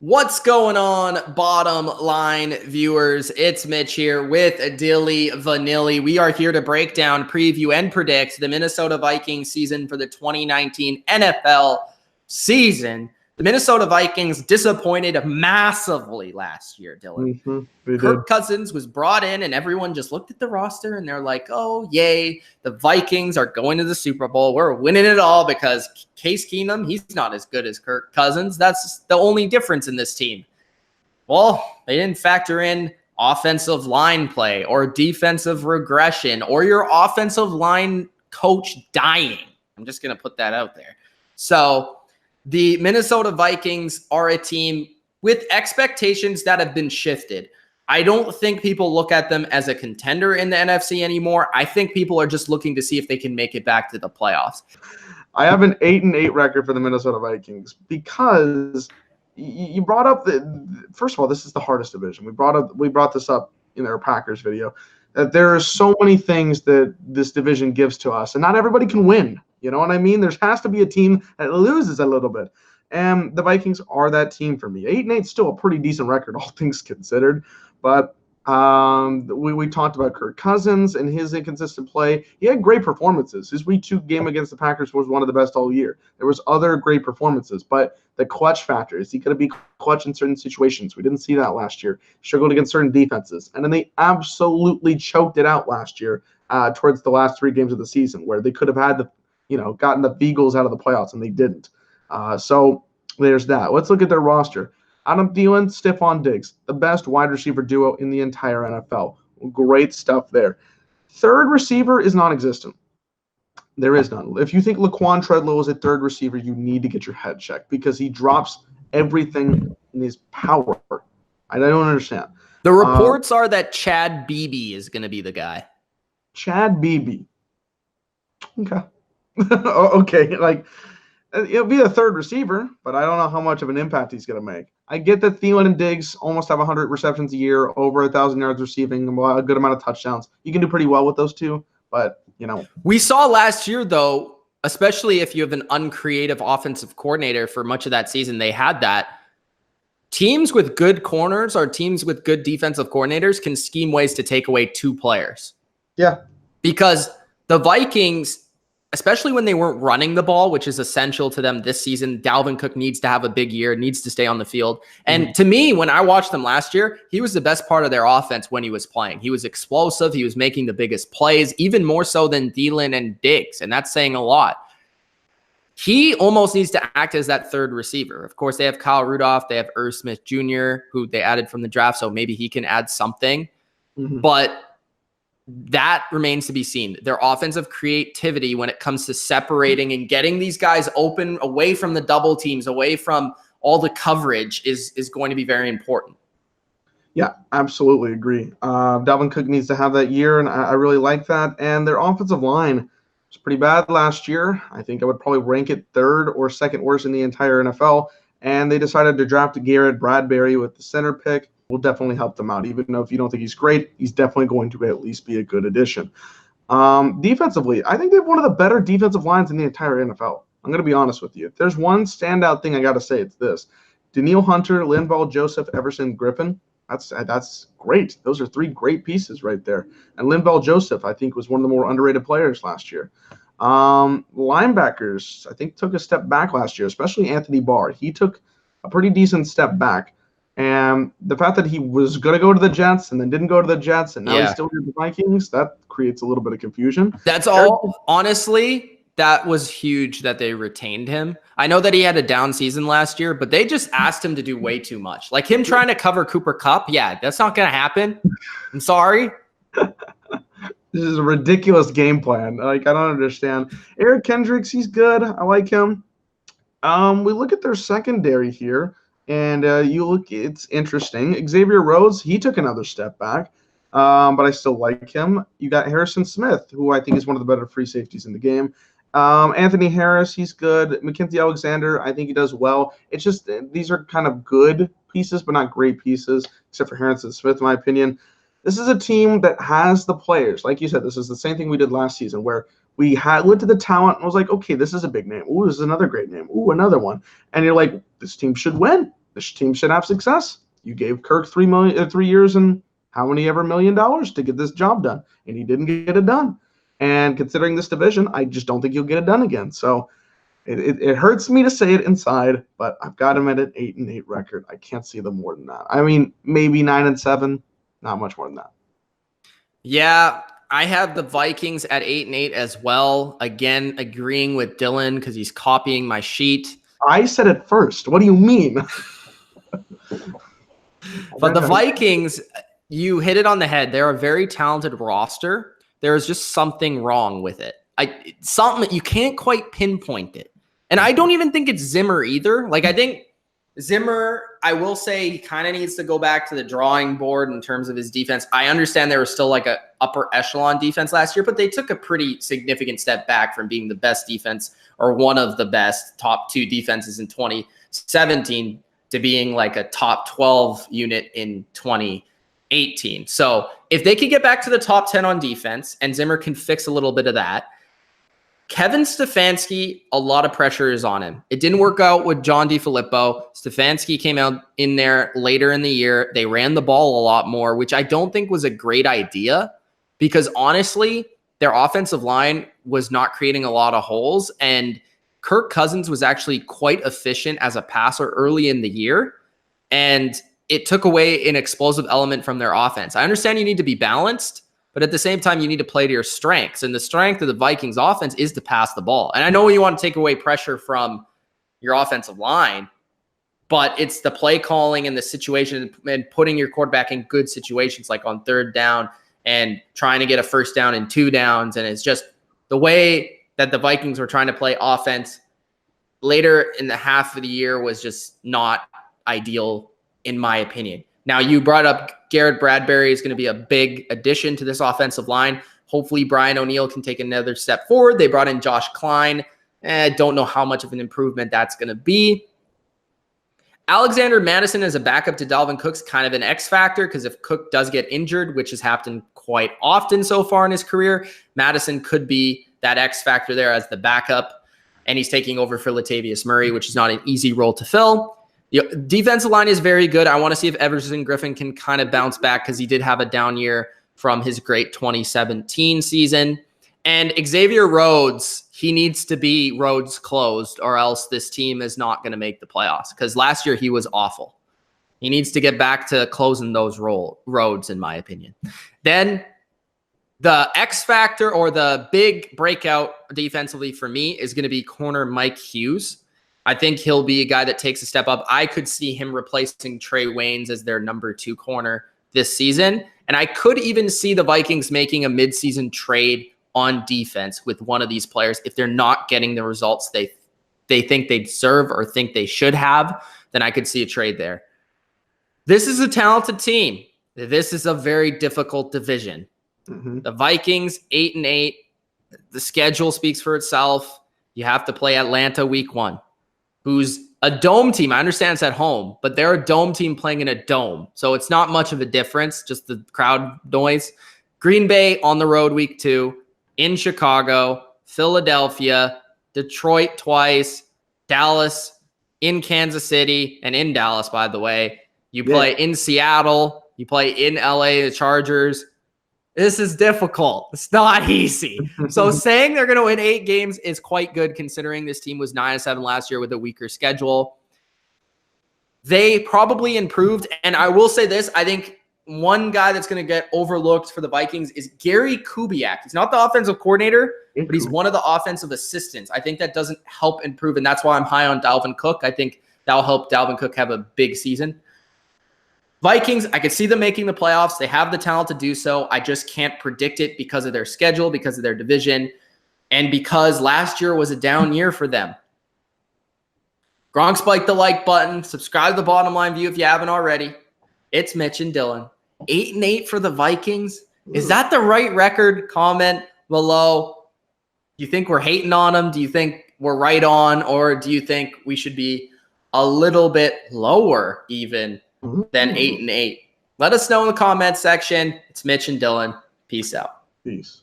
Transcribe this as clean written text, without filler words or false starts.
What's going on, bottom line viewers? It's Mitch here with Dilly Vanilli. We are here to break down, preview, and predict the Minnesota Vikings season for the 2019 NFL season. The Minnesota Vikings disappointed massively last year, Dylan. Kirk Cousins was brought in, and everyone just looked at the roster, and they're like, oh, yay, the Vikings are going to the Super Bowl. We're winning it all because Case Keenum, he's not as good as Kirk Cousins. That's the only difference in this team. Well, they didn't factor in offensive line play or defensive regression or your offensive line coach dying. I'm just going to put that out there. So the Minnesota Vikings are a team with expectations that have been shifted. I don't think people look at them as a contender in the NFC anymore. I think people are just looking to see if they can make it back to the playoffs. I have an 8-8 record for the Minnesota Vikings because you brought up first of all, this is the hardest division. We brought this up in our Packers video, that there are so many things that this division gives to us, and not everybody can win. You know what I mean? There has to be a team that loses a little bit. And the Vikings are that team for me. 8-8 is still a pretty decent record, all things considered. But we talked about Kirk Cousins and his inconsistent play. He had great performances. His Week 2 game against the Packers was one of the best all year. There was other great performances, but the clutch factor, is he going to be clutch in certain situations? We didn't see that last year. Struggled against certain defenses. And then they absolutely choked it out last year towards the last 3 games of the season, where they could have had gotten the Eagles out of the playoffs, and they didn't. So there's that. Let's look at their roster. Adam Thielen, Stephon Diggs, the best wide receiver duo in the entire NFL. Great stuff there. Third receiver is non-existent. There is none. If you think Laquan Treadwell is a third receiver, you need to get your head checked because he drops everything in his power. I don't understand. The reports are that Chad Beebe is going to be the guy. Chad Beebe. Okay. Okay, it'll be the third receiver, but I don't know how much of an impact he's going to make. I get that Thielen and Diggs almost have 100 receptions a year, over 1,000 yards receiving, a good amount of touchdowns. You can do pretty well with those two, but, We saw last year, though, especially if you have an uncreative offensive coordinator for much of that season, they had that. Teams with good corners or teams with good defensive coordinators can scheme ways to take away 2 players. Yeah. Because the Vikings, especially when they weren't running the ball, which is essential to them this season, Dalvin Cook needs to have a big year, needs to stay on the field. And to me, when I watched them last year, he was the best part of their offense when he was playing. He was explosive. He was making the biggest plays, even more so than Thielen and Diggs. And that's saying a lot. He almost needs to act as that third receiver. Of course, they have Kyle Rudolph. They have Irv Smith Jr., who they added from the draft, so maybe he can add something. But that remains to be seen. Their offensive creativity when it comes to separating and getting these guys open away from the double teams, away from all the coverage is going to be very important. Yeah, absolutely agree. Dalvin Cook needs to have that year, and I really like that. And their offensive line was pretty bad last year. I think I would probably rank it third or second worst in the entire NFL. And they decided to draft Garrett Bradbury with the center pick. Will definitely help them out. Even though if you don't think he's great, he's definitely going to at least be a good addition. Defensively, I think they have one of the better defensive lines in the entire NFL. I'm going to be honest with you. If there's one standout thing I got to say, it's this. Danielle Hunter, Linval Joseph, Everson Griffin. That's great. Those are 3 great pieces right there. And Linval Joseph, I think, was one of the more underrated players last year. Linebackers, I think, took a step back last year, especially Anthony Barr. He took a pretty decent step back. And the fact that he was going to go to the Jets and then didn't go to the Jets and now he's still with the Vikings, that creates a little bit of confusion. That's all. Honestly, that was huge that they retained him. I know that he had a down season last year, but they just asked him to do way too much. Like him trying to cover Cooper Kupp. Yeah, that's not going to happen. I'm sorry. This is a ridiculous game plan. I don't understand. Eric Kendricks, he's good. I like him. We look at their secondary here. And it's interesting. Xavier Rhodes, he took another step back, but I still like him. You got Harrison Smith, who I think is one of the better free safeties in the game. Anthony Harris, he's good. Mackenzie Alexander, I think he does well. It's just these are kind of good pieces, but not great pieces, except for Harrison Smith, in my opinion. This is a team that has the players. Like you said, this is the same thing we did last season, where we looked at the talent and was like, okay, this is a big name. Ooh, this is another great name. Ooh, another one. And you're like, this team should win. this team should have success. You gave Kirk 3 years and how many ever $1 million to get this job done, and he didn't get it done. And considering this division, I just don't think he'll get it done again. So it hurts me to say it inside, but I've got him at an 8-8 record. I can't see them more than that. I mean, maybe 9-7, not much more than that. Yeah, I have the Vikings at 8-8 as well. Again, agreeing with Dylan because he's copying my sheet. I said it first. What do you mean? But the Vikings, you hit it on the head. They're a very talented roster. There is just something wrong with it. Something you can't quite pinpoint it. And I don't even think it's Zimmer either. Like, I think Zimmer, I will say he kind of needs to go back to the drawing board in terms of his defense. I understand they were still like a upper echelon defense last year, but they took a pretty significant step back from being the best defense or one of the best top 2 defenses in 2017 to being like a top 12 unit in 2018. So if they could get back to the top 10 on defense and Zimmer can fix a little bit of that, Kevin Stefanski, a lot of pressure is on him. It didn't work out with John DeFilippo. Stefanski came out in there later in the year. They ran the ball a lot more, which I don't think was a great idea because honestly, their offensive line was not creating a lot of holes. And Kirk Cousins was actually quite efficient as a passer early in the year. And it took away an explosive element from their offense. I understand you need to be balanced, but at the same time, you need to play to your strengths. And the strength of the Vikings offense is to pass the ball. And I know you want to take away pressure from your offensive line, but it's the play calling and the situation and putting your quarterback in good situations, like on 3rd down and trying to get a 1st down and 2 downs. And it's just the way that the Vikings were trying to play offense later in the half of the year was just not ideal, in my opinion. Now, you brought up Garrett Bradbury is going to be a big addition to this offensive line. Hopefully, Brian O'Neill can take another step forward. They brought in Josh Klein. I don't know how much of an improvement that's going to be. Alexander Madison as a backup to Dalvin Cook's kind of an X factor because if Cook does get injured, which has happened quite often so far in his career, Madison could be that X factor there as the backup. And he's taking over for Latavius Murray, which is not an easy role to fill. The defensive line is very good. I want to see if Everson Griffin can kind of bounce back because he did have a down year from his great 2017 season. And Xavier Rhodes, he needs to be Rhodes closed or else this team is not going to make the playoffs because last year he was awful. He needs to get back to closing those roads, in my opinion. Then the X factor or the big breakout defensively for me is going to be corner Mike Hughes. I think he'll be a guy that takes a step up. I could see him replacing Trey Waynes as their number 2 corner this season. And I could even see the Vikings making a midseason trade on defense with one of these players. If they're not getting the results they think they deserve or think they should have, then I could see a trade there. This is a talented team. This is a very difficult division. Mm-hmm. The Vikings, 8-8. The schedule speaks for itself. You have to play Atlanta week 1. Who's a dome team. I understand it's at home, but they're a dome team playing in a dome. So it's not much of a difference, just the crowd noise. Green Bay on the road week 2, in Chicago, Philadelphia, Detroit twice, Dallas, in Kansas City, and in Dallas, by the way. You play in Seattle, you play in LA, the Chargers. This is difficult. It's not easy. So saying they're going to win 8 games is quite good considering this team was 9-7 last year with a weaker schedule. They probably improved. And I will say this, I think one guy that's going to get overlooked for the Vikings is Gary Kubiak. He's not the offensive coordinator, but he's one of the offensive assistants. I think that doesn't help improve. And that's why I'm high on Dalvin Cook. I think that'll help Dalvin Cook have a big season. Vikings, I could see them making the playoffs. They have the talent to do so. I just can't predict it because of their schedule, because of their division, and because last year was a down year for them. Gronk spike the like button. Subscribe to the Bottom Line View if you haven't already. It's Mitch and Dylan. 8-8 for the Vikings. Is that the right record? Comment below. Do you think we're hating on them? Do you think we're right on? Or do you think we should be a little bit lower even than 8-8? Let us know in the comments section. It's Mitch and Dylan. Peace out. Peace.